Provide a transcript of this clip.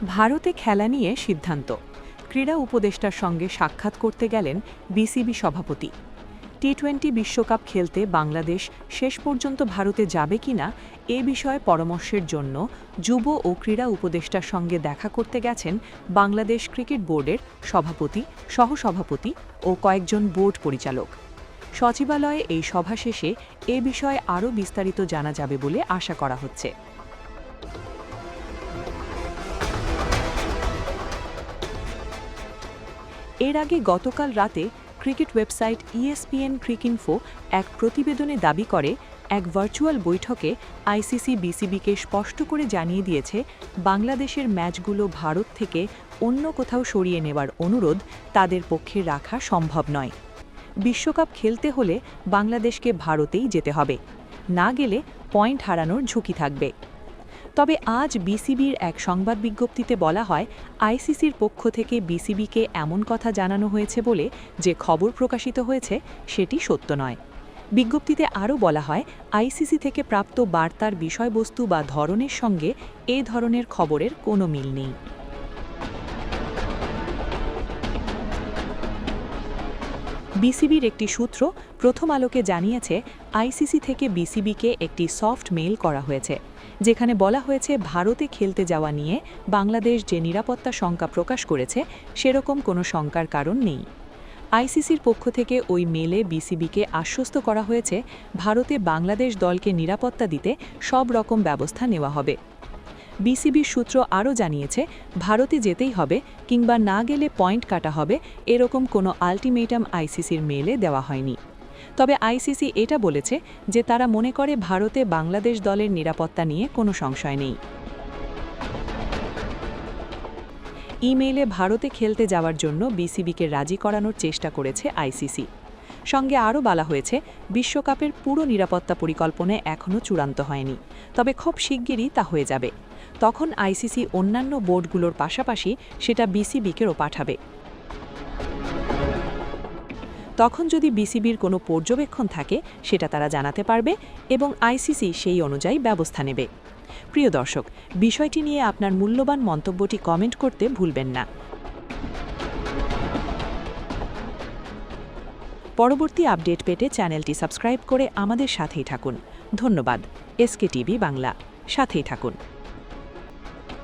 ভারতে খেলা নিয়ে সিদ্ধান্ত। ক্রীড়া উপদেষ্টার সঙ্গে সাক্ষাৎ করতে গেলেন বিসিবি সভাপতি। টি-20 বিশ্বকাপ খেলতে বাংলাদেশ শেষ পর্যন্ত ভারতে যাবে কিনা এ বিষয়ে পরামর্শের জন্য যুব ও ক্রীড়া উপদেষ্টার সঙ্গে দেখা করতে গেছেন বাংলাদেশ ক্রিকেট বোর্ডের সভাপতি, সহসভাপতি ও কয়েকজন বোর্ড পরিচালক। সচিবালয়ে এই সভা শেষে এ বিষয়ে আরও বিস্তারিত জানা যাবে বলে আশা করা হচ্ছে। এর আগে গতকাল রাতে ক্রিকেট ওয়েবসাইট ESPN ক্রিকইনফো এক প্রতিবেদনে দাবি করে, এক ভার্চুয়াল বৈঠকে আইসিসি বিসিবিকে স্পষ্ট করে জানিয়ে দিয়েছে বাংলাদেশের ম্যাচগুলো ভারত থেকে অন্য কোথাও সরিয়ে নেওয়ার অনুরোধ তাদের পক্ষে রাখা সম্ভব নয়। বিশ্বকাপ খেলতে হলে বাংলাদেশকে ভারতেই যেতে হবে, না গেলে পয়েন্ট হারানোর ঝুঁকি থাকবে। তবে আজ বিসিবির এক সংবাদ বিজ্ঞপ্তিতে বলা হয়, আইসিসির পক্ষ থেকে বিসিবিকে এমন কথা জানানো হয়েছে বলে যে খবর প্রকাশিত হয়েছে সেটি সত্য নয়। বিজ্ঞপ্তিতে আরও বলা হয়, আইসিসি থেকে প্রাপ্ত বার্তার বিষয়বস্তু বা ধরনের সঙ্গে এ ধরনের খবরের কোনো মিল নেই। বিসিবির একটি সূত্র প্রথম আলোকে জানিয়েছে, আইসিসি থেকে বিসিবিকে একটি সফট মেইল করা হয়েছে, যেখানে বলা হয়েছে ভারতে খেলতে যাওয়া নিয়ে বাংলাদেশ যে নিরাপত্তা শঙ্কা প্রকাশ করেছে সেরকম কোনো শঙ্কার কারণ নেই। আইসিসির পক্ষ থেকে ওই মেলে বিসিবিকে আশ্বস্ত করা হয়েছে ভারতে বাংলাদেশ দলকে নিরাপত্তা দিতে সব রকম ব্যবস্থা নেওয়া হবে। বিসিবির সূত্র আরও জানিয়েছে, ভারতে যেতেই হবে কিংবা না গেলে পয়েন্ট কাটা হবে এরকম কোনো আলটিমেটাম আইসিসির মেলে দেওয়া হয়নি। তবে আইসিসি এটা বলেছে যে তারা মনে করে ভারতে বাংলাদেশ দলের নিরাপত্তা নিয়ে কোনো সংশয় নেই। ইমেইলে ভারতে খেলতে যাওয়ার জন্য বিসিবিকে রাজি করানোর চেষ্টা করেছে আইসিসি। সঙ্গে আরও বলা হয়েছে, বিশ্বকাপের পুরো নিরাপত্তা পরিকল্পনা এখনও চূড়ান্ত হয়নি, তবে খুব শিগগিরই তা হয়ে যাবে। তখন আইসিসি অন্যান্য বোর্ডগুলোর পাশাপাশি সেটা বিসিবিকেও পাঠাবে। তখন যদি বিসিবির কোনো পর্যবেক্ষণ থাকে সেটা তারা জানাতে পারবে এবং আইসিসি সেই অনুযায়ী ব্যবস্থা নেবে। প্রিয় দর্শক, বিষয়টি নিয়ে আপনার মূল্যবান মন্তব্যটি কমেন্ট করতে ভুলবেন না। পরবর্তী আপডেট পেতে চ্যানেলটি সাবস্ক্রাইব করে আমাদের সাথেই থাকুন। ধন্যবাদ। SK টিভি বাংলা, সাথেই থাকুন।